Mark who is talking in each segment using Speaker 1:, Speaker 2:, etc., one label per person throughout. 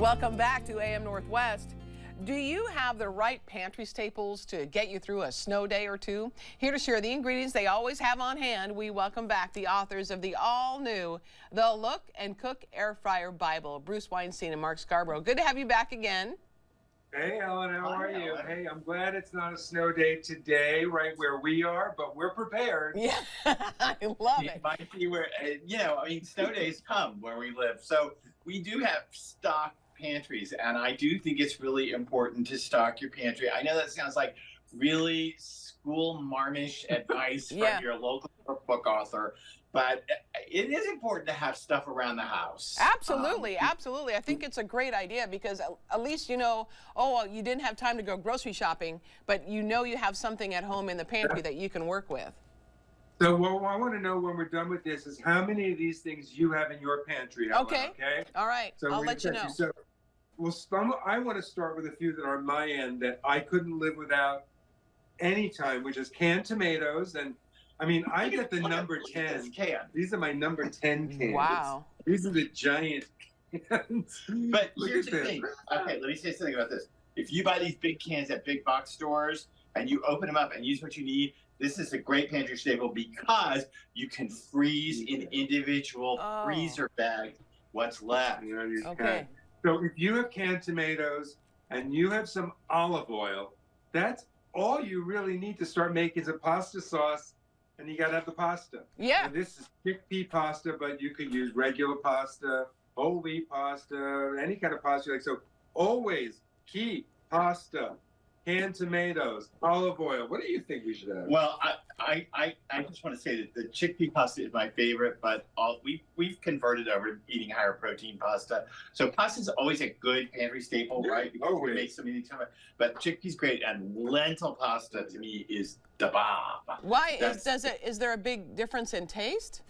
Speaker 1: Welcome back to AM Northwest. Do you have the right pantry staples to get you through a snow day or two? Here to share the ingredients they always have on hand, we welcome back the authors of the all-new The Look and Cook Air Fryer Bible, Bruce Weinstein and Mark Scarbrough. Good to have you back again.
Speaker 2: Hey, Ellen, how are you? Hey, I'm glad it's not a snow day today, right where we are, but we're prepared.
Speaker 1: Yeah, I love it.
Speaker 3: It might be where, snow days come where we live. So we do have stock pantries, and I do think it's really important to stock your pantry. I know that sounds like really school marmish advice from your local cookbook author, but it is important to have stuff around the house.
Speaker 1: Absolutely, absolutely. I think it's a great idea because at least you know, oh, you didn't have time to go grocery shopping, but you know you have something at home in the pantry that you can work with.
Speaker 2: So what I want to know when we're done with this is how many of these things you have in your pantry, Ellen,
Speaker 1: okay? All right,
Speaker 2: so
Speaker 1: I'll let you know.
Speaker 2: So, I want to start with a few that are on my end that I couldn't live without anytime, which is canned tomatoes. And I mean, I get the number 10. These are my number 10 cans.
Speaker 1: Wow.
Speaker 2: These are the giant cans.
Speaker 3: But here's the thing. Okay, let me say something about this. If you buy these big cans at big box stores and you open them up and use what you need, this is a great pantry staple because you can freeze in individual freezer bags what's left.
Speaker 1: Okay.
Speaker 2: So if you have canned tomatoes and you have some olive oil, that's all you really need to start making some pasta sauce, and you gotta have the pasta.
Speaker 1: Yeah.
Speaker 2: And this is chickpea pasta, but you could use regular pasta, whole wheat pasta, any kind of pasta you like. So always keep pasta, canned tomatoes, olive oil. What do you think we should have?
Speaker 3: Well, I just want to say that the chickpea pasta is my favorite, but we've converted over to eating higher protein pasta. So pasta is always a good pantry staple, right? Because we make so many times. But chickpea's great, and lentil pasta to me is the bomb.
Speaker 1: Why is there a big difference in taste?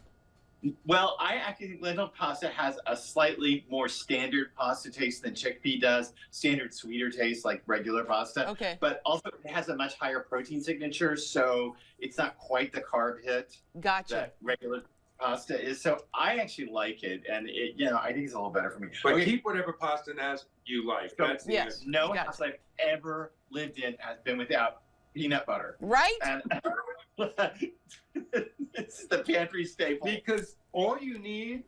Speaker 3: Well, I actually think lentil pasta has a slightly more standard pasta taste than chickpea does. Standard sweeter taste like regular pasta. Okay. But also it has a much higher protein signature, so it's not quite the carb hit that regular pasta is. So I actually like it, and I think it's a little better for me.
Speaker 2: But keep whatever pasta has you like.
Speaker 3: So, yes. No house I've ever lived in has been without peanut butter.
Speaker 1: Right?
Speaker 3: And it's the pantry staple.
Speaker 2: Because all you need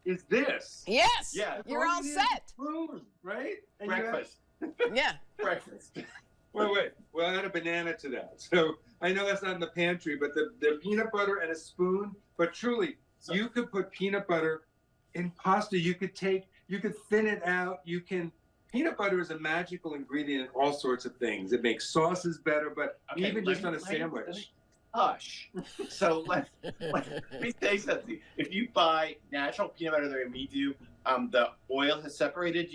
Speaker 2: is this.
Speaker 1: Yes.
Speaker 3: Yeah.
Speaker 1: You're all set.
Speaker 2: Spoon, right? And
Speaker 3: breakfast.
Speaker 1: Yeah.
Speaker 3: Breakfast.
Speaker 2: Wait. Well, add a banana to that. So I know that's not in the pantry, but the peanut butter and a spoon. But truly, you could put peanut butter in pasta. You could thin it out. Peanut butter is a magical ingredient in all sorts of things. It makes sauces better, but even just on a sandwich.
Speaker 3: Hush. So let me say something. If you buy natural peanut butter the way we do, the oil has separated,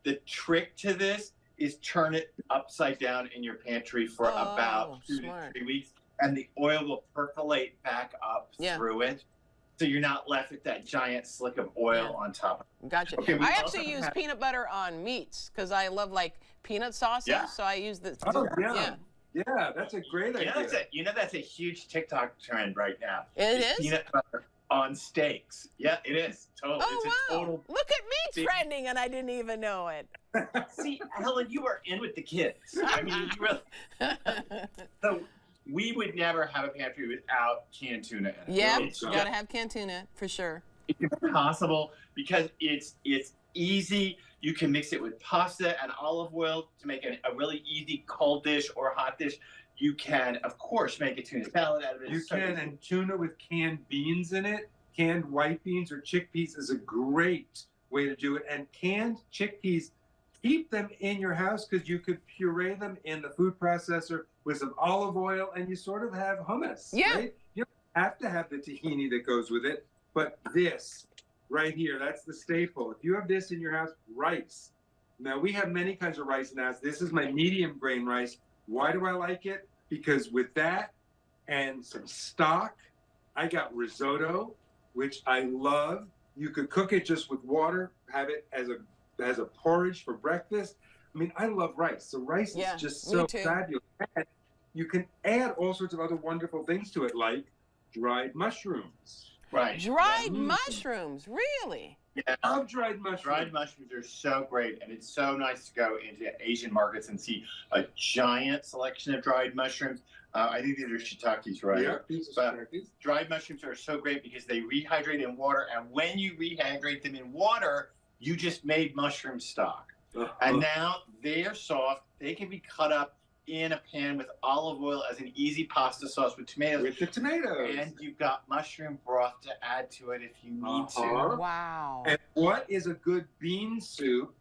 Speaker 3: the trick to this is turn it upside down in your pantry for about 2 to 3 weeks, and the oil will percolate back up through it. So you're not left with that giant slick of oil on top.
Speaker 1: Gotcha. Okay, I actually use peanut butter on meats because I love peanut sauces. Yeah. So I use the.
Speaker 2: Yeah, that's a great idea.
Speaker 3: That's a huge TikTok trend right now.
Speaker 1: It is?
Speaker 3: Peanut butter on steaks. Yeah, it is. Totally.
Speaker 1: Oh,
Speaker 3: it's a total.
Speaker 1: Look at me trending, and I didn't even know it.
Speaker 3: See, Helen, you are in with the kids. I mean, you really. So we would never have a pantry without canned tuna in it.
Speaker 1: Yeah, you gotta have canned tuna for sure.
Speaker 3: It's possible because it's easy. You can mix it with pasta and olive oil to make a really easy cold dish or hot dish. You can, of course, make a tuna salad out of it.
Speaker 2: You can, and tuna with canned beans in it, canned white beans or chickpeas is a great way to do it. And canned chickpeas, keep them in your house because you could puree them in the food processor with some olive oil, and you sort of have hummus. Yeah. Right? You don't have to have the tahini that goes with it, but this right here, that's the staple. If you have this in your house, rice. Now, we have many kinds of rice in the house. This is my medium grain rice. Why do I like it? Because with that and some stock, I got risotto, which I love. You could cook it just with water, have it as a porridge for breakfast. I mean, I love rice. So rice is just so fabulous. And you can add all sorts of other wonderful things to it, like dried mushrooms.
Speaker 3: Right.
Speaker 1: Dried mushrooms, really?
Speaker 3: Yeah.
Speaker 2: love dried mushrooms.
Speaker 3: Dried mushrooms are so great, and it's so nice to go into Asian markets and see a giant selection of dried mushrooms. I think these are shiitakes, right?
Speaker 2: Yeah, these
Speaker 3: But
Speaker 2: are shiitakes.
Speaker 3: dried mushrooms are so great because they rehydrate in water, and when you rehydrate them in water, you just made mushroom stock. And now they're soft. They can be cut up in a pan with olive oil as an easy pasta sauce with tomatoes.
Speaker 2: With the tomatoes.
Speaker 3: And you've got mushroom broth to add to it if you need to.
Speaker 1: Wow.
Speaker 2: And what is a good bean soup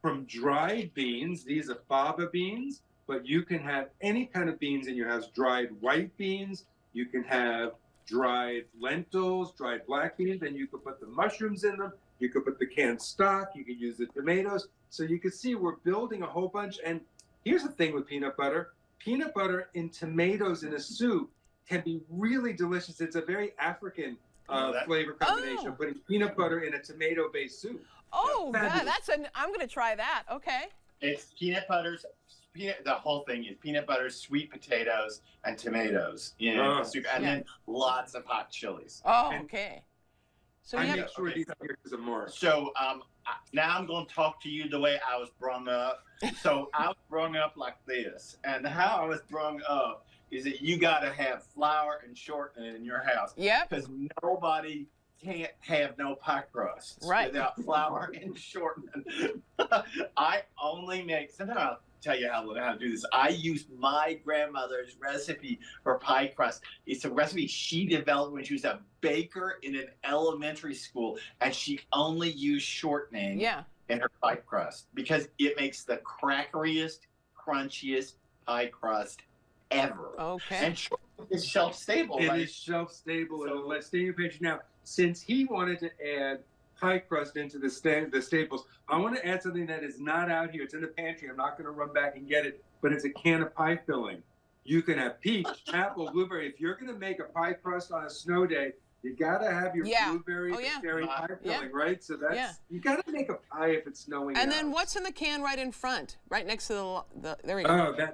Speaker 2: from dried beans? These are fava beans, but you can have any kind of beans in your house. Dried white beans. You can have dried lentils, dried black beans, and you could put the mushrooms in them. You could put the canned stock. You could use the tomatoes. So you can see we're building a whole bunch. And here's the thing with peanut butter. Peanut butter and tomatoes in a soup can be really delicious. It's a very African flavor combination, putting peanut butter in a tomato-based soup.
Speaker 1: Oh, God, I'm going to try that. Okay.
Speaker 3: It's the whole thing is peanut butter, sweet potatoes, and tomatoes in a soup, and then lots of hot chilies.
Speaker 1: Oh, okay. So
Speaker 2: I make sure these are here because of more.
Speaker 3: So now I'm going to talk to you the way I was brought up. So I was brought up like this, and how I was brought up is that you got to have flour and shortening in your house.
Speaker 1: Yep.
Speaker 3: Because nobody can't have no pie crusts without flour and shortening. I only make, sometimes I'll tell you how to do this. I use my grandmother's recipe for pie crust. It's a recipe she developed when she was a baker in an elementary school, and she only used shortening in her pie crust because it makes the crackeriest, crunchiest pie crust ever.
Speaker 1: Okay.
Speaker 3: And shortening is shelf-stable, right?
Speaker 2: It is shelf-stable. It'll stay in your pantry. Now, since he wanted to add pie crust into the staples, I want to add something that is not out here. It's in the pantry. I'm not going to run back and get it, but it's a can of pie filling. You can have peach, apple, blueberry. If you're going to make a pie crust on a snow day, you got to have your blueberry cherry pie filling, right? So that's you got to make a pie if it's snowing.
Speaker 1: And then what's in the can right in front, right next to the there we go.
Speaker 2: Oh,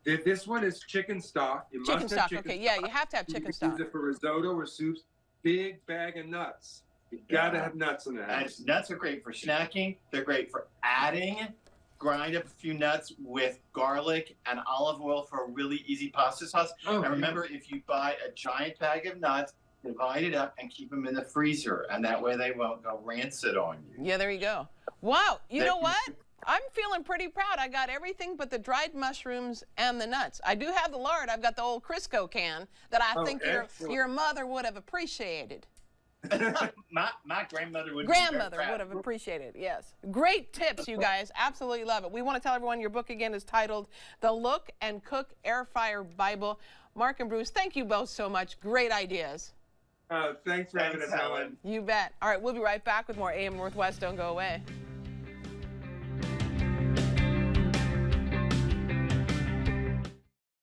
Speaker 2: this one is chicken stock. You
Speaker 1: chicken
Speaker 2: must
Speaker 1: stock.
Speaker 2: have chicken
Speaker 1: Okay,
Speaker 2: stock.
Speaker 1: yeah, you have to have chicken stock.
Speaker 2: Use it for risotto or soups. Big bag of nuts. You gotta have nuts in the house.
Speaker 3: And nuts are great for snacking. They're great for adding. Grind up a few nuts with garlic and olive oil for a really easy pasta sauce. And remember, if you buy a giant bag of nuts, divide it up and keep them in the freezer, and that way they won't go rancid on you.
Speaker 1: Yeah, there you go. Wow, you know what? I'm feeling pretty proud. I got everything but the dried mushrooms and the nuts. I do have the lard. I've got the old Crisco can that I think your mother would have appreciated.
Speaker 3: my grandmother would
Speaker 1: have appreciated, yes. Great tips, you guys. Absolutely love it. We want to tell everyone your book again is titled The Look and Cook Air Fryer Bible. Mark and Bruce, thank you both so much. Great ideas.
Speaker 2: Thanks for having us, Helen.
Speaker 1: You bet. All right, we'll be right back with more AM Northwest. Don't go away.